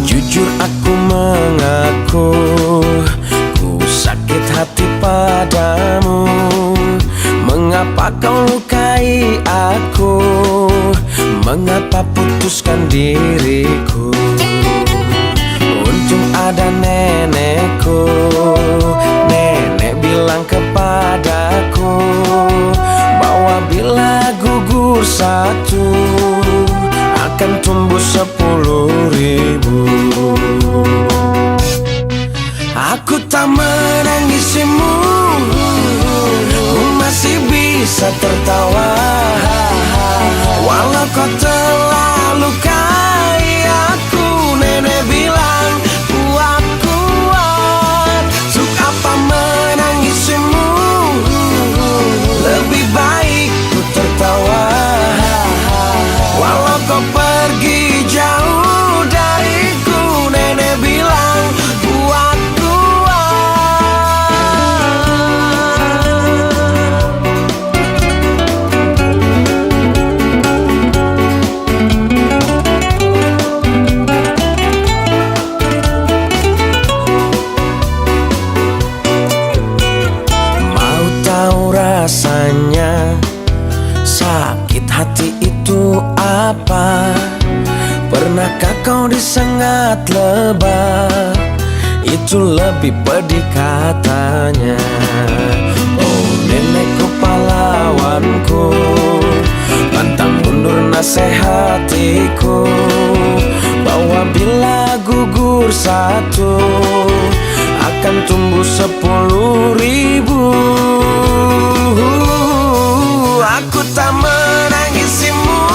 Jujur aku mengaku, ku sakit hati padamu. Mengapa kau lukai aku? Mengapa putuskan diriku? Untung ada nenekku. Nenek bilang kepadaku bahwa bila gugur satu akan tumbuh 10.000. Aku tak menangisimu, ku masih bisa tertawa. Walau kau telah lukai aku, nenek bilang kuat kuat. Untuk apa menangisimu? Lebih baik ku tertawa. Walau kau pergi jauh dariku, nenek bilang kuat Mau tahu rasanya sakit hati itu apa? Pernahkah kau disengat lebah? Itu lebih pedih katanya. Oh nenekku pahlawanku, pantang mundur nasihatiku, bahwa bila gugur satu akan tumbuh 10.000. Aku tak menangisimu,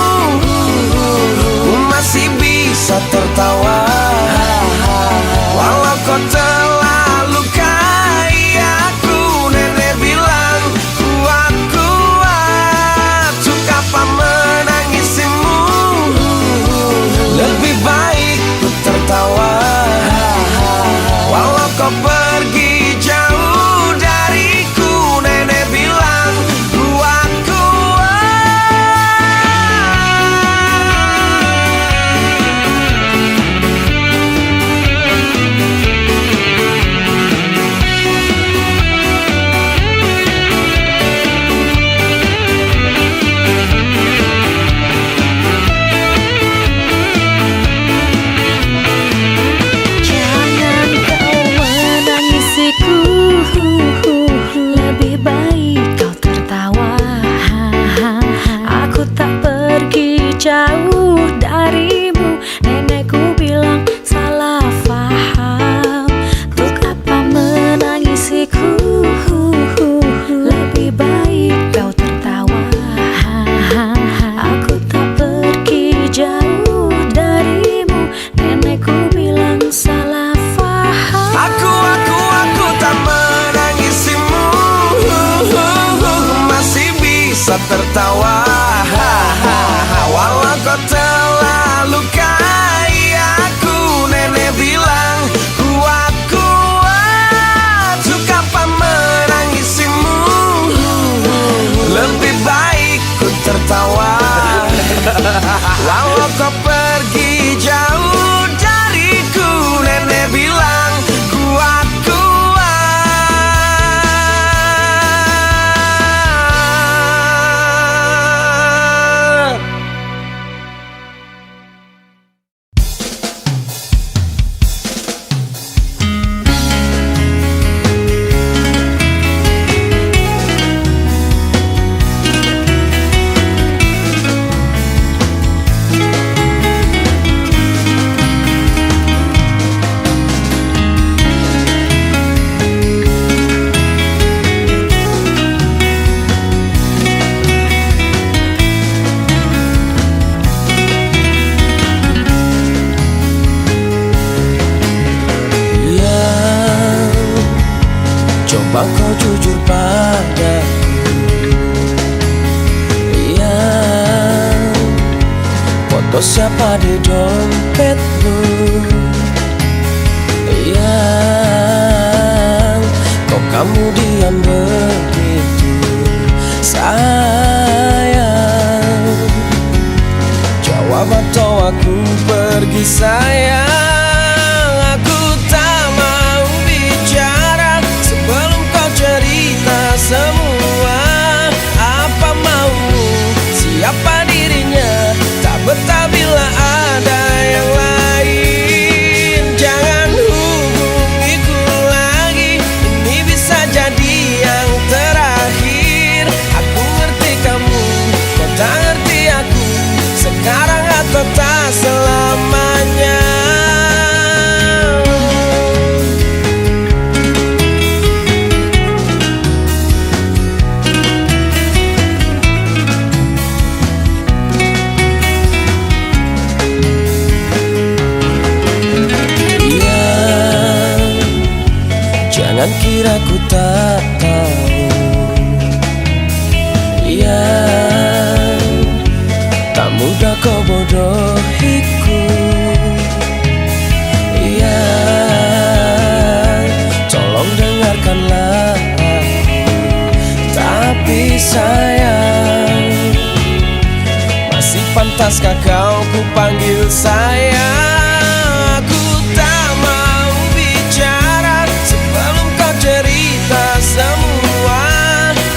ku masih bisa tertawa. Walau kau telah lukai aku, nenek bilang kuat kuat. Untuk apa menangisimu? Lebih baik ku tertawa. Walau kau pergi jauh dariku, nenek bilang kuat kuat. Jangan kau menangisiku, lebih baik kau tertawa. Aku tak pergi jauh darimu, nenekku bilang salah faham. Untuk apa menangisiku? Lebih baik kau tertawa. Aku tak pergi jauh darimu, nenekku bilang salah faham. Aku tak menangisimu, masih bisa tertawa. Walau kau telah lukai aku, nenek bilang kuat kuat. Untuk apa menangisimu? Lebih baik ku tertawa. Walau kau pergi jauh dariku, nenek bilang kuat kuat. apa di dompetmu yang kok kamu diam begitu sayang? Jawab atau aku pergi sayang. Aku tak mau bicara sebelum kau cerita semua. Apa maumu, siapa dirinya, tak betah bila ada yang lain. Jangan hubungiku lagi, ini bisa jadi yang terakhir. Aku ngerti kamu, kau tak ngerti aku, sekarang atau tak selamanya. Jangan kira ku tak tahu, ya tak mudah kau bodohiku, ya tolong dengarkanlah aku. Tapi sayang, masih pantaskah kau ku panggil sayang? Aku tak mau bicara sebelum kau cerita semua.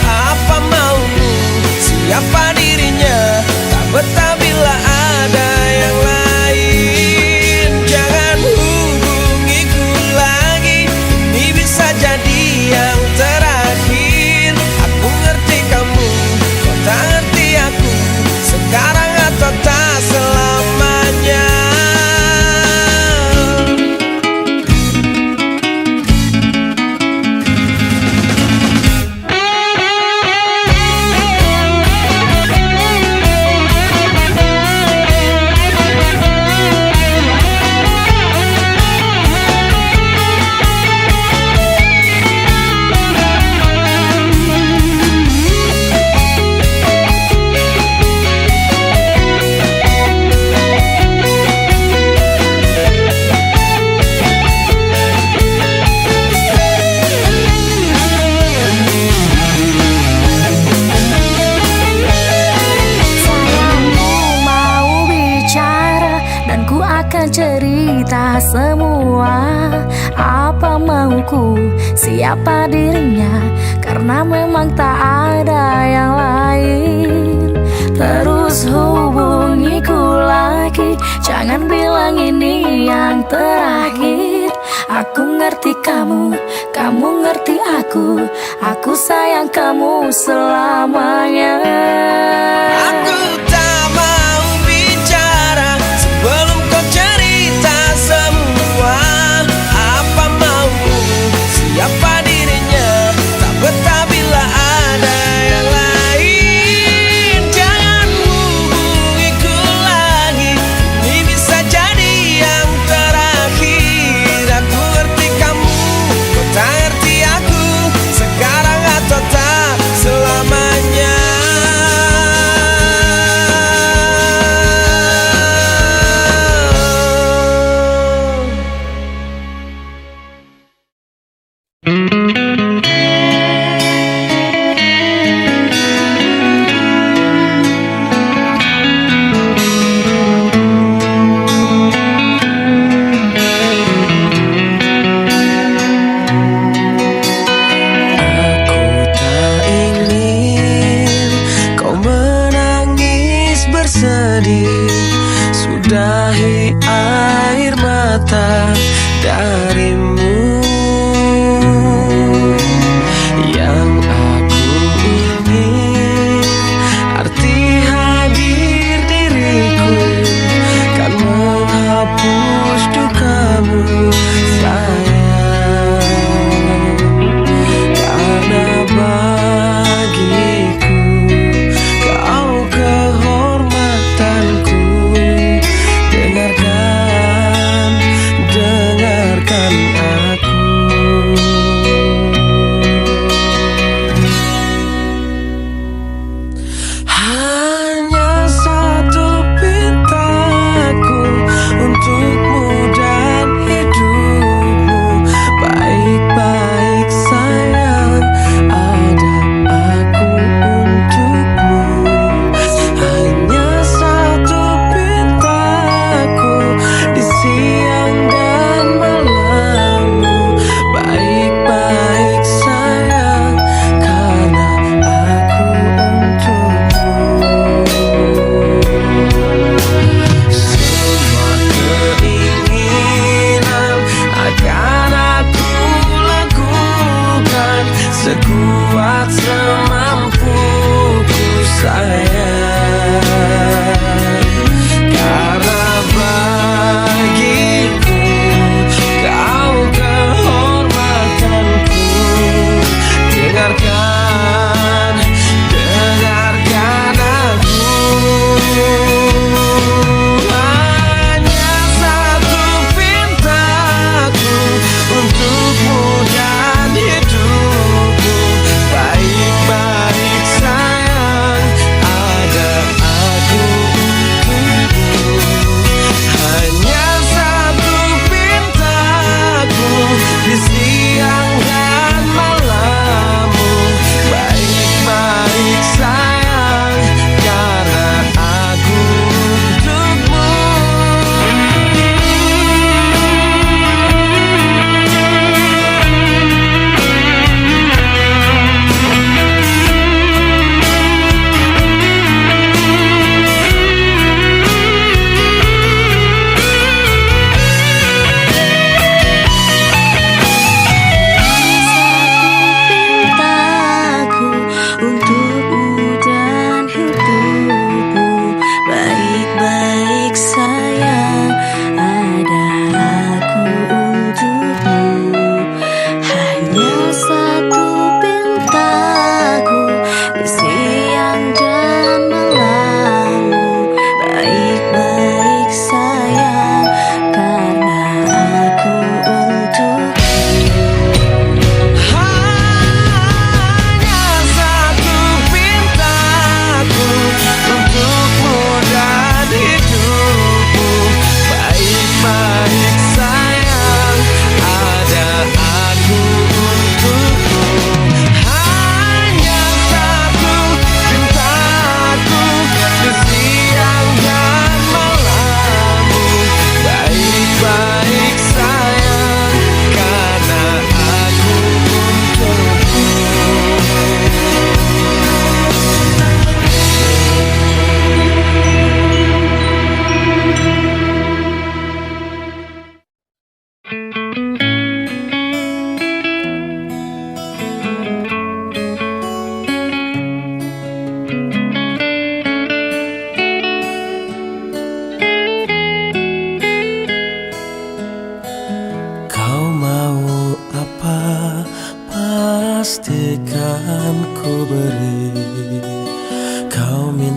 Apa maumu, siapa dirinya, tak betah bila ada yang lain. Jangan hubungiku lagi, ini bisa jadi yang terakhir. Aku ngerti kamu, kau tak ngerti aku, sekarang atau tak selamanya. Cerita semua apa mauku, siapa dirinya, karena memang tak ada yang lain. Terus hubungiku lagi, jangan bilang ini yang terakhir. Aku ngerti kamu, kamu ngerti aku sayang kamu selamanya. Aku tak mau bicara sebelum kau cerita semua. Apa maumu, siapa dirinya, tak betah bila ada yang lain. Jangan hubungiku lagi, ini bisa jadi yang terakhir. Aku ngerti kamu, kau tak ngerti aku, sekarang atau tak selamanya. Sudahi air mata darimu. Yang aku ingin, arti hadir diriku kan menghapus dukamu sayang. Karena bagiku kau kehormatanku. Dengarkan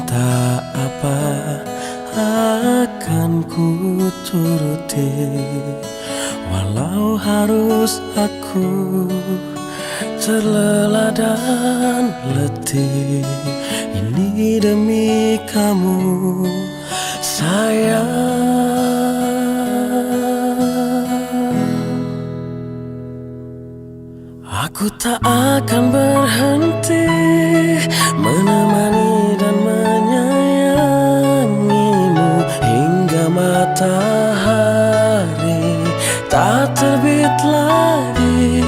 minta apa akan ku turuti, walau harus aku terlelah dan letih. Ini demi kamu sayang. Aku tak akan berhenti menemani dan menyayangimu hingga matahari tak terbit lagi.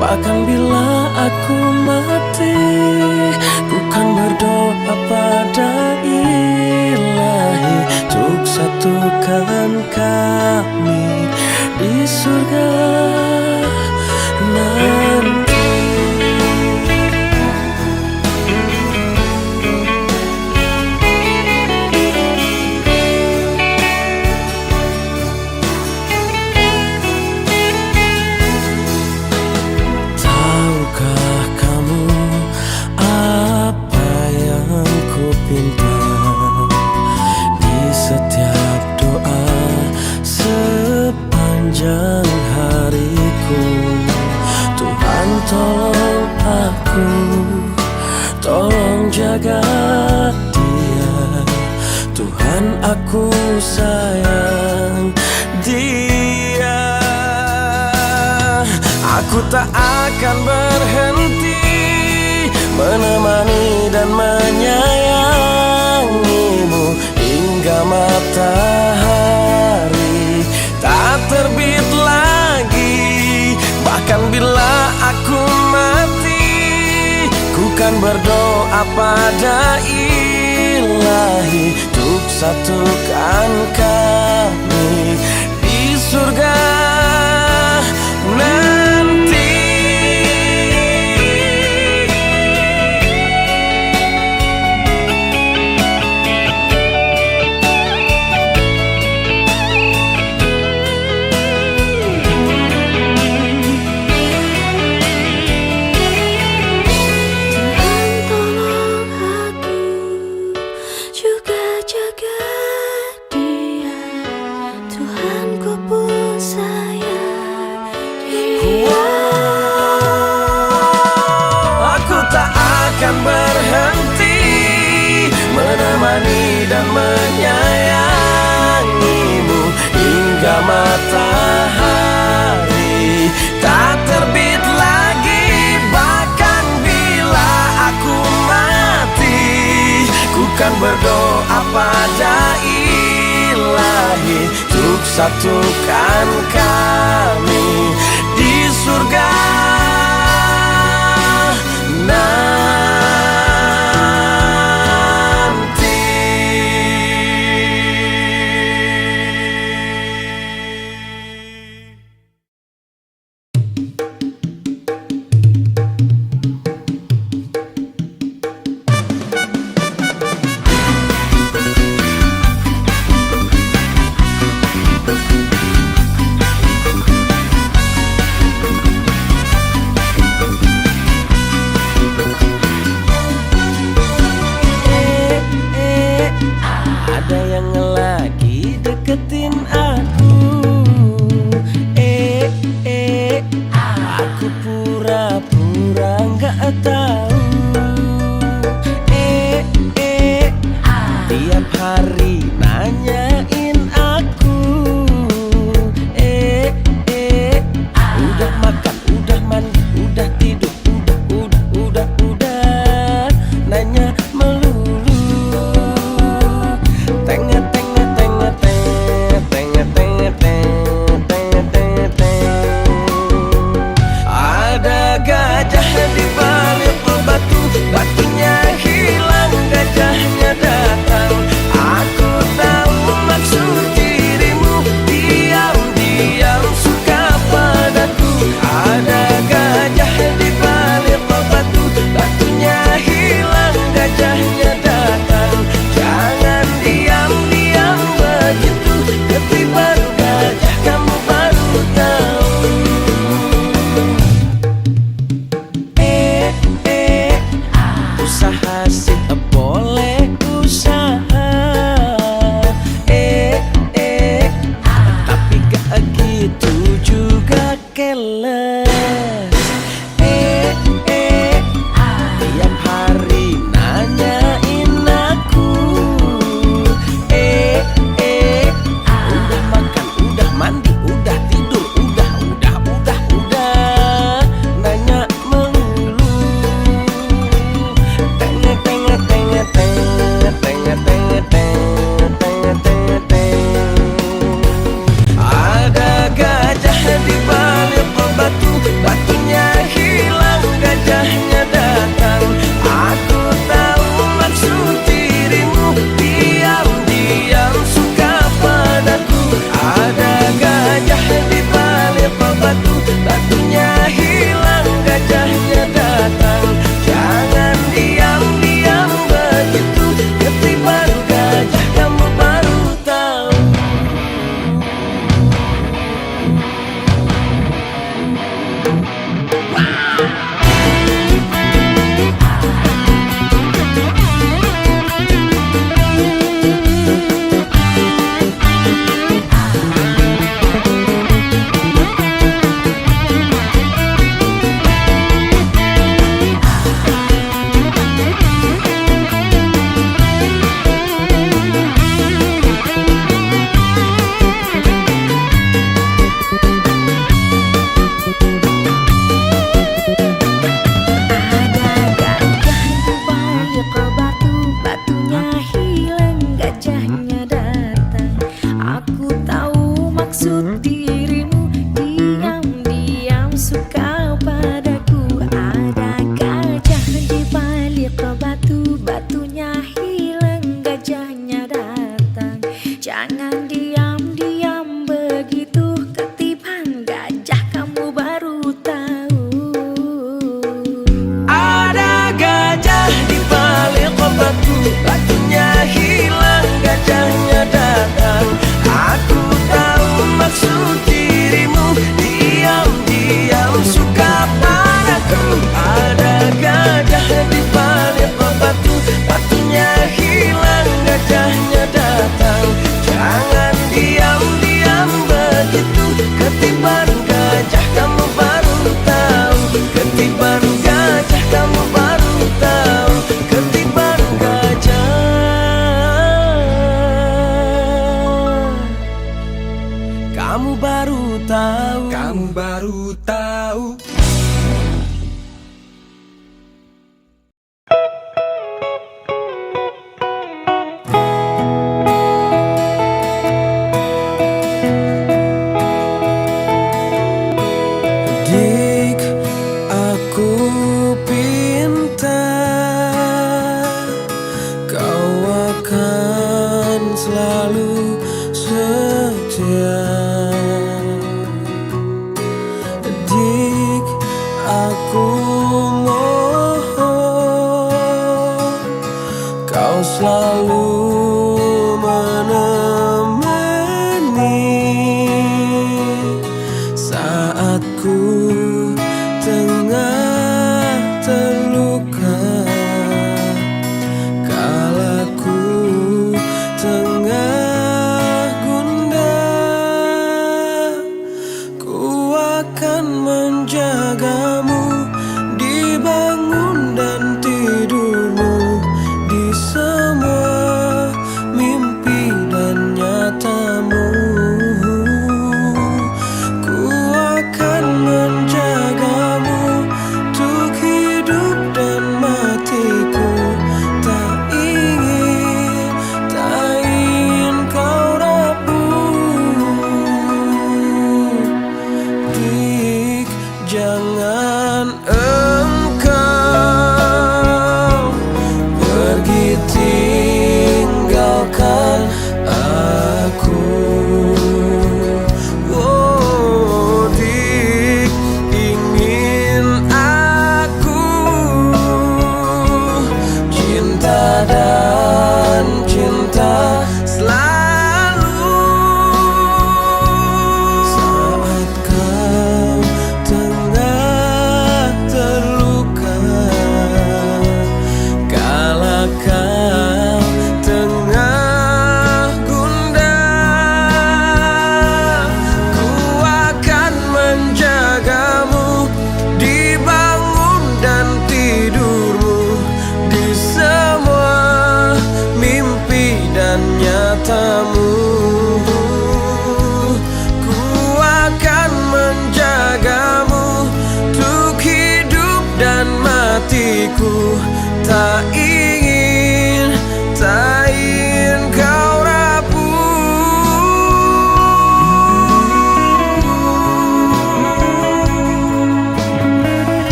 Bahkan bila aku mati, ku kan berdoa pada Ilahi untuk satukan kami di surga nanti. Tahukah kamu apa yang ku pinta di setiap doa sepanjang hariku? Tuhan tolong aku, tolong jaga dia. Tuhan aku sayang dia. Aku tak akan berhenti menemani dan menyayangimu hingga matahari tak terbit lagi. Bahkan bila aku mati, ku kan berdoa pada Ilahi untuk satukan kami di surga nanti. Akan berhenti menemani dan menyayangimu hingga matahari tak terbit lagi. Bahkan bila aku mati, ku kan berdoa pada Ilahi untuk satukan kami di surga nanti. batunya hilang, gajahnya datang. Aku tahu maksud dirimu, diam-diam suka padaku. Ada gajah di balik batu, batunya hilang, gajahnya datang. Jangan diam-diam begitu, ketiban gajah kamu baru tahu. Ketiban gajah kamu baru tahu. Ketiban gajah kamu baru tahu. Kamu baru tahu. Dik, aku pintar, kau akan selalu setia. Dik, aku mohon kau selalu menemani saat ku tengah terluka, kala ku tengah gundah. Ku akan menjagamu di bangun dan tidurmu, di semua mimpi dan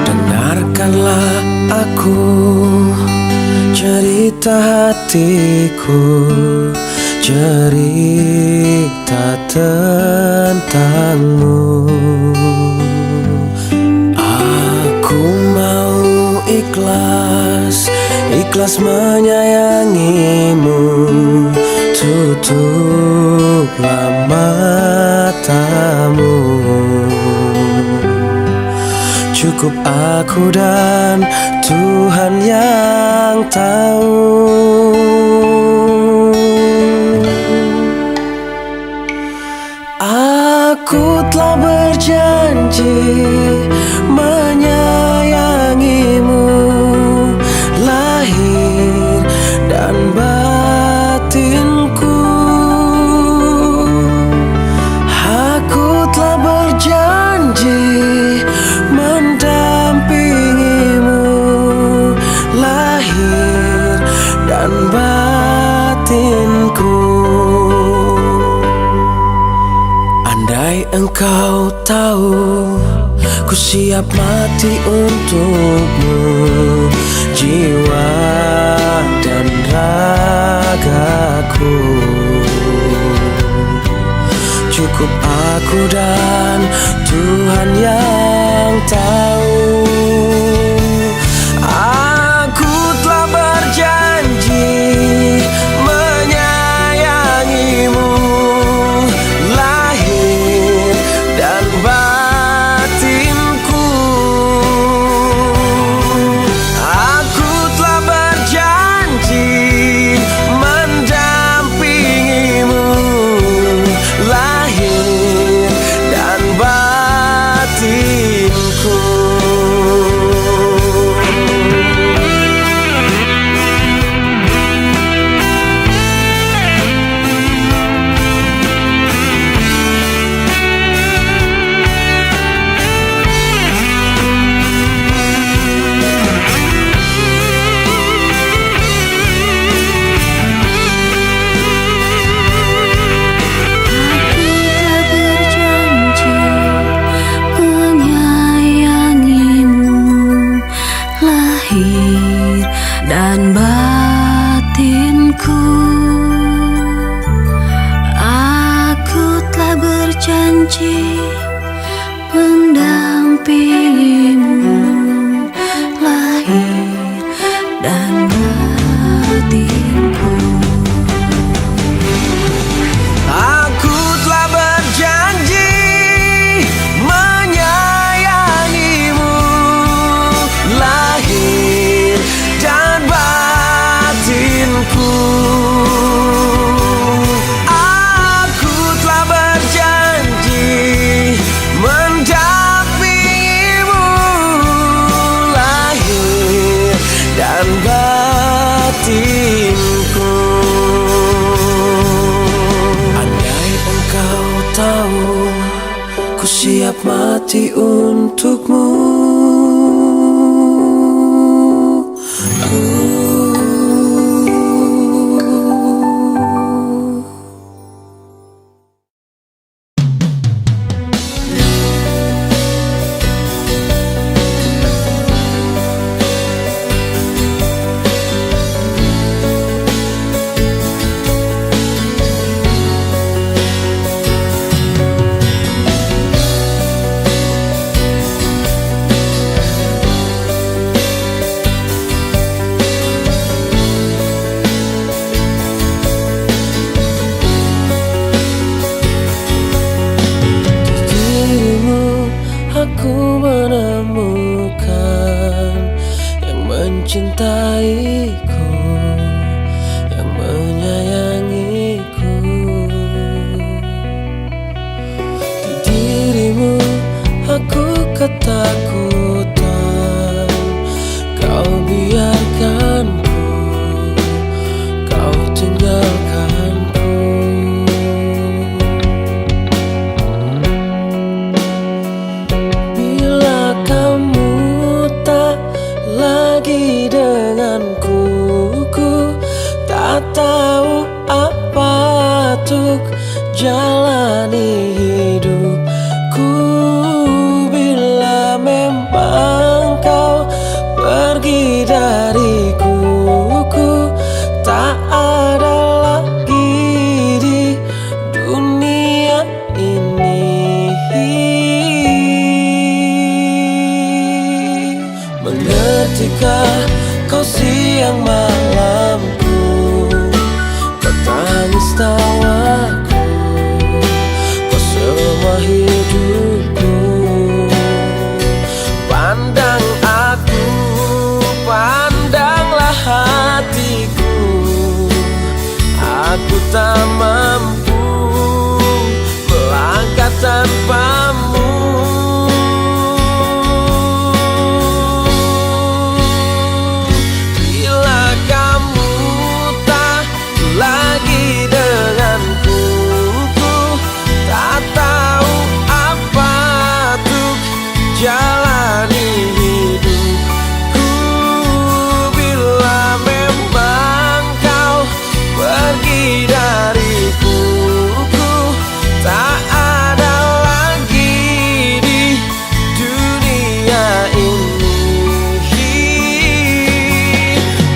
Dengarkanlah aku cerita hatiku, cerita tentangmu. Aku mau ikhlas menyayangimu. Tutuplah matamu. Cukup aku dan Tuhan yang tahu. Aku telah berjanji menyayangimu, lahir dan batinku. Aku telah berjanji mendampingimu, lahir dan batinku. Andai engkau tahu, ku siap mati untukmu, jiwa dan ragaku. Cukup aku dan Tuhan yang tahu. Aku telah berjanji menyayangimu, lahir dan batinku. Aku telah berjanji mendampingimu, lahir dan batinku. Dan batinku, aku telah berjanji mendampingimu, lahir dan batinku. Aku telah berjanji menyayangimu, lahir dan batinku. Aku telah berjanji mendampingimu, lahir dan batinku. Andai engkau tahu, ku siap mati untukmu. Aku menemukan yang mencintaiku, yang menyayangiku. Di dirimu aku ketakutan, kau biarkanku, kau tinggalkanku. Bila kamu tak jalani hidupku. Bila memang kau pergi dariku, ku tak ada lagi di dunia ini. Mengertikah kau siang malamku, kau tangis tawaku, kau semua hidupku. Pandang aku, pandanglah hatiku, aku tak mampu melangkah tanpamu. Bila kamu tak lagi denganku, ku tak tahu apa tuh jalani hidupku. Bila memang kau pergi dariku, ku tak ada lagi di dunia ini.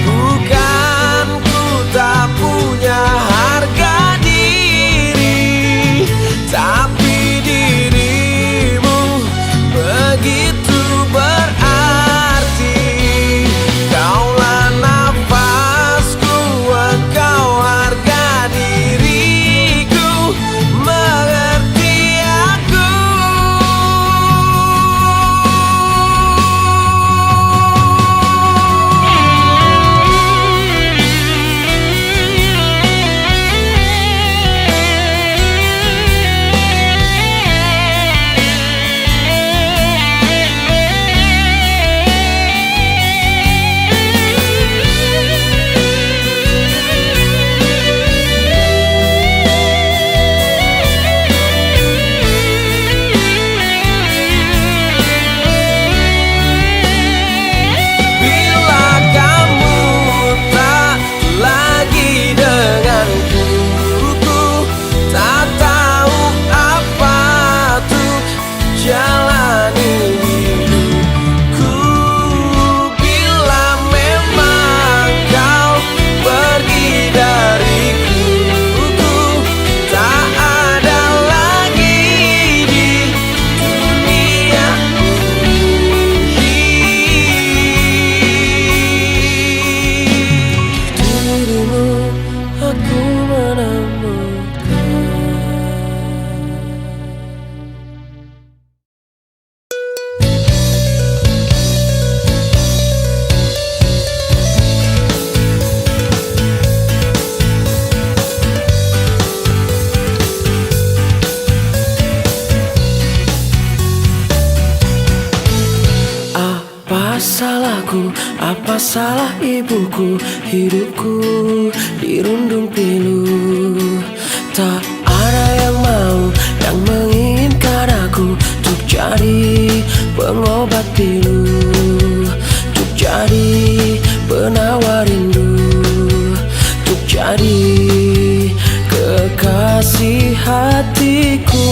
Bukan ku tak punya harga diri, tapi dirimu begitu berarti. Kaulah nafasku, engkau harga diriku, mengerti aku. Bila kamu tak lagi denganku, ku tak tahu apa tuh jalani hidupku. Bila memang kau pergi dariku, ku tak ada lagi di dunia ini. Dirimu aku menemukan. Apa salahku, apa salah ibuku, hidupku dirundung pilu. Tak ada yang mau, yang menginginkan aku untuk jadi pengobat pilu, untuk jadi penawar rindu, untuk jadi kekasih hatiku.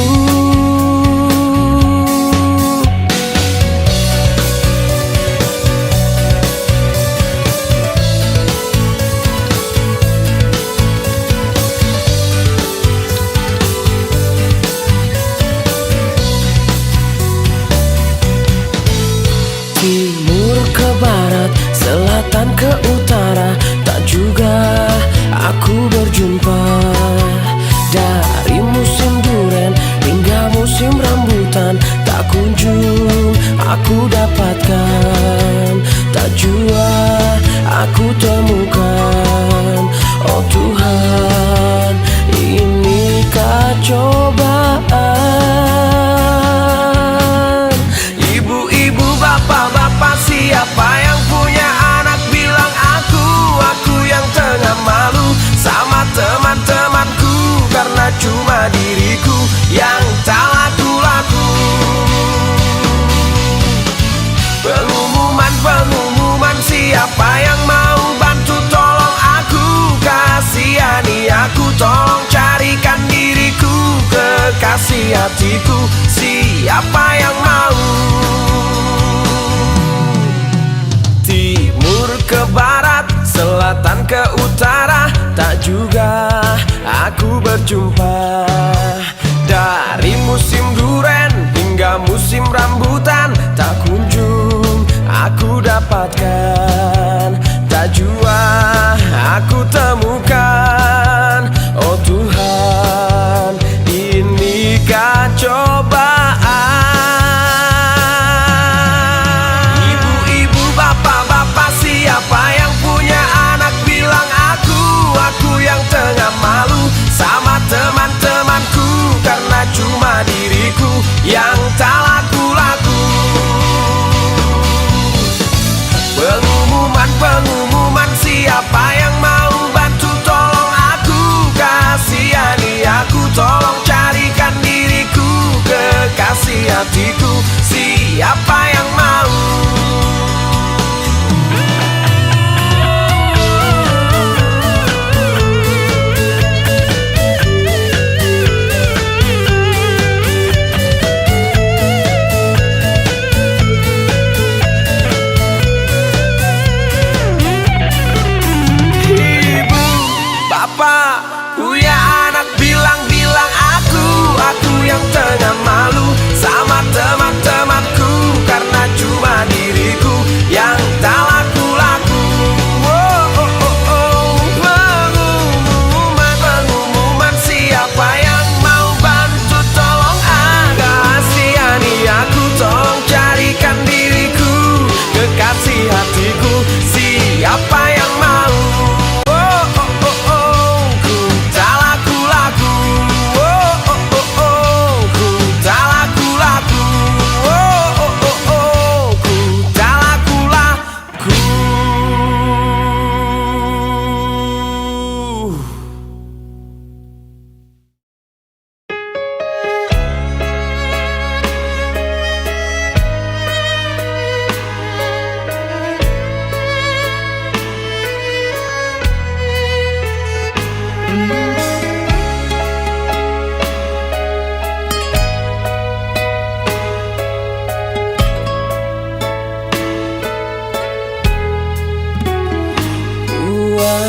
Timur ke barat, selatan ke utara, tak juga aku berjumpa. Dari musim duren hingga musim rambutan, tak kunjung aku dapatkan, tak jua aku temukan. Oh Tuhan, inikah cobaan? Ibu-ibu, bapak-bapak, siapa yang punya anak bilang aku yang tengah malu sama teman-temanku, karena cuma diriku yang tak laku-laku. siapa yang mau? Timur ke barat, selatan ke utara, tak juga aku berjumpa. Dari musim duren hingga musim rambutan, tak kunjung aku dapatkan. Tak jua aku temukan. Oh Tuhan, inikah cobaan? Ibu-ibu, bapak-bapak, siapa yang punya anak bilang aku yang tengah malu sama teman-temanku, karena cuma diriku yang tak laku-laku. Pengumuman, siapa yang mau bantu tolong aku? Kasihani aku, tolong carikan diriku kekasih hatiku. Siapa yang mau? Punya anak bilang aku yang tengah malu sama teman-temanku, karena cuma diriku yang tak laku-laku. Pengumuman, siapa yang mau bantu tolong kasihani aku, tolong carikan diriku kekasih hatiku. Siapa yang mau?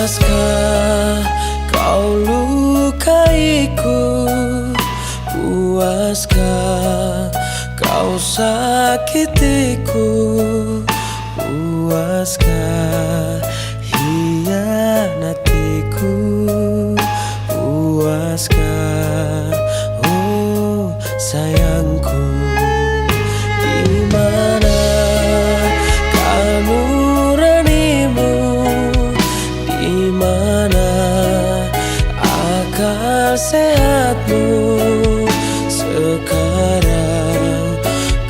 Puaskah kau lukaiku? Puaskah kau sakitiku? Puaskah hianatiku? Puaskah, oh sayangku? Di mana nuranimu? Di mana akal sehatmu? Sekarang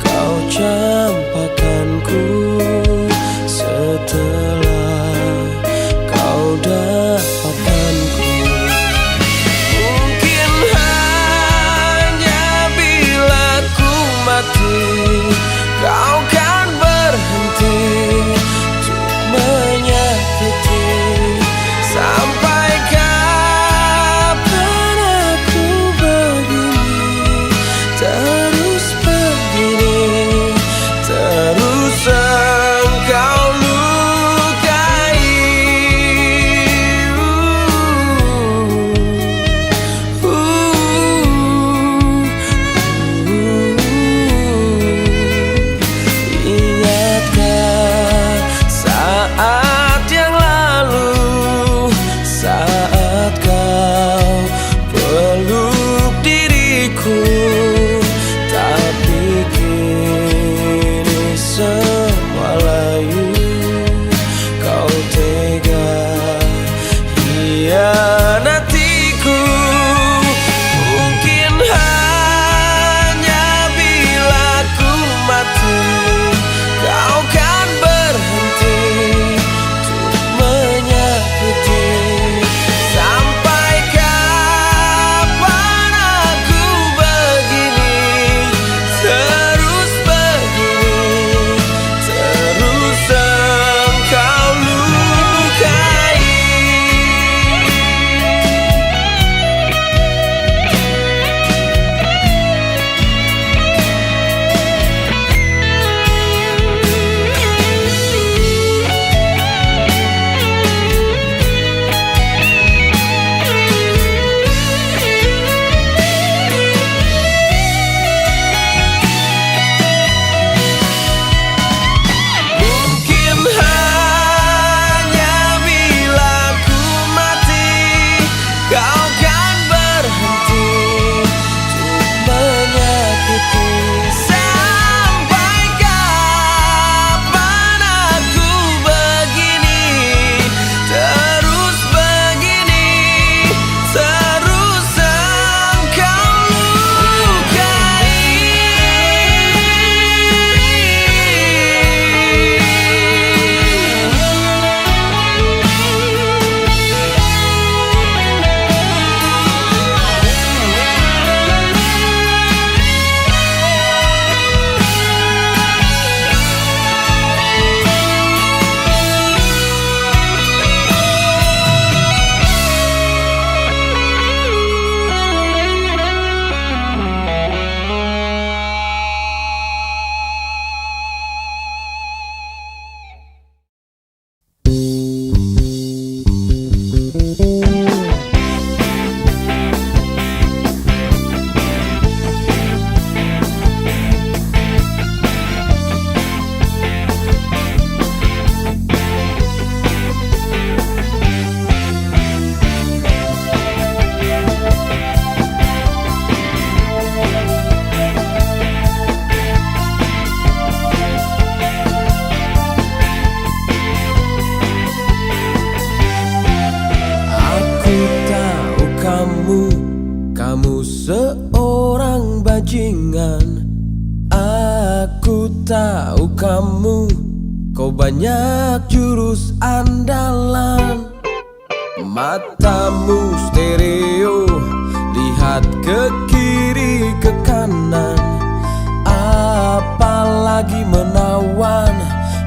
kau campakkanku setelah kau dapatkanku. Mungkin bajingan. Aku tahu kau banyak jurus andalan. Matamu stereo, lihat ke kiri ke kanan. Apalagi menawan,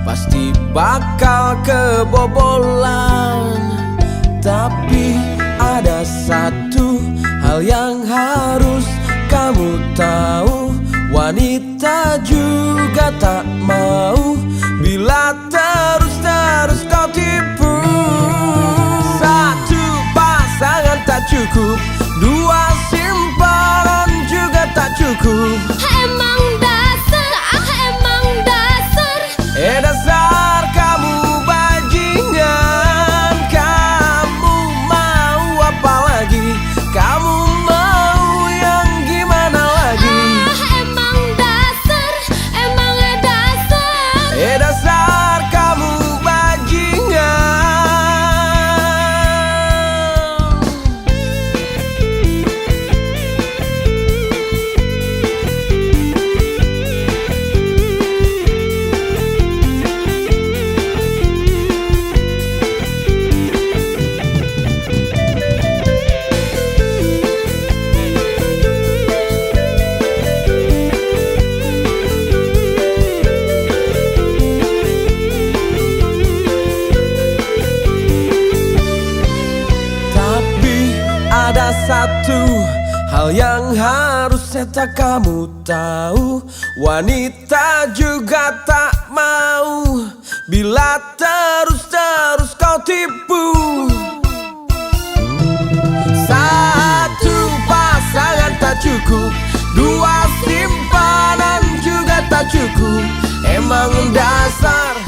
pasti bakal kebobolan. Tapi ada satu hal yang harus kamu tahu, wanita juga tak mau bila terus kau tipu. Satu pasangan tak cukup, dua simpanan juga tak cukup. Emang dasar, emang dasar. Dasar kamu bajingan. Kamu mau apa lagi? Kamu mau yang gimana lagi? Emang dasar, emang dasar. Dasar kamu bajingan. Ada satu hal yang harusnya tak kamu tahu, wanita juga tak mau bila terus kau tipu. Satu pasangan tak cukup, dua simpanan juga tak cukup. Emang dasar,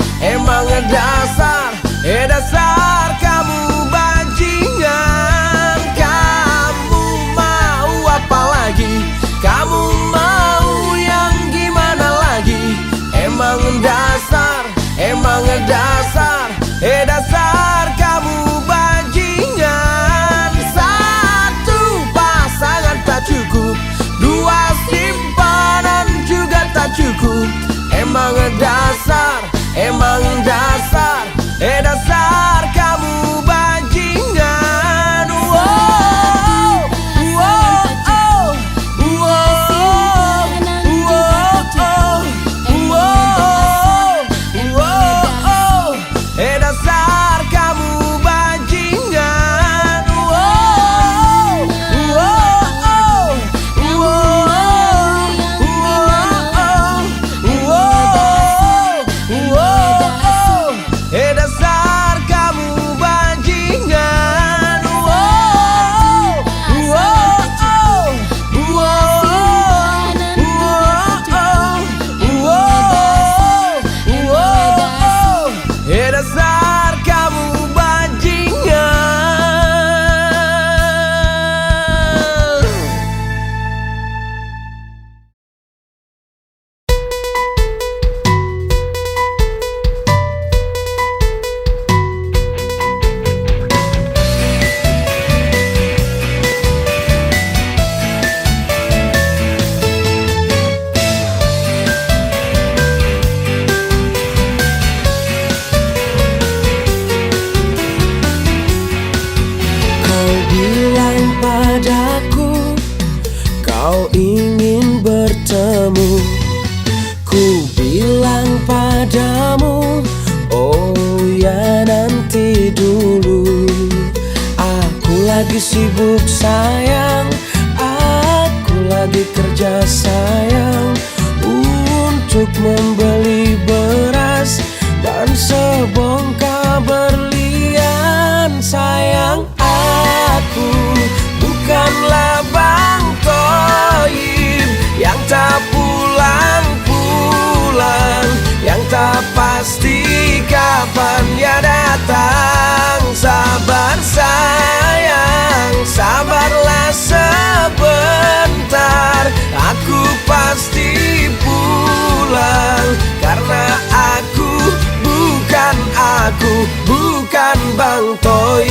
dasar kamu bajingan. Kamu mau apa lagi? Kamu mau yang gimana lagi? Emang dasar, dasar kamu bajingan. Satu pasangan tak cukup, dua simpanan juga tak cukup. Emang dasar, dasar kamu bajingan. Wow, wow, oh, wow, wow, wow, wow. Dasar kamu bajingan. Wow, wow, wow. Dasar kamu bajingan. Dasar kamu bajingan. Kau bilang padaku kau ingin bertemu. Ku bilang padamu, oh ya nanti dulu. Aku lagi sibuk sayang, aku lagi kerja sayang, untuk membeli beras dan sebongkah berlian. Sayang, aku bukanlah Bang Toib yang tak pulang-pulang, yang tak pasti kapan dia datang. Sabar sayang, sabarlah sebentar, aku pasti pulang. Karena aku bukan Bang Toib.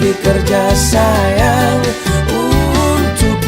lagi kerja sayang untuk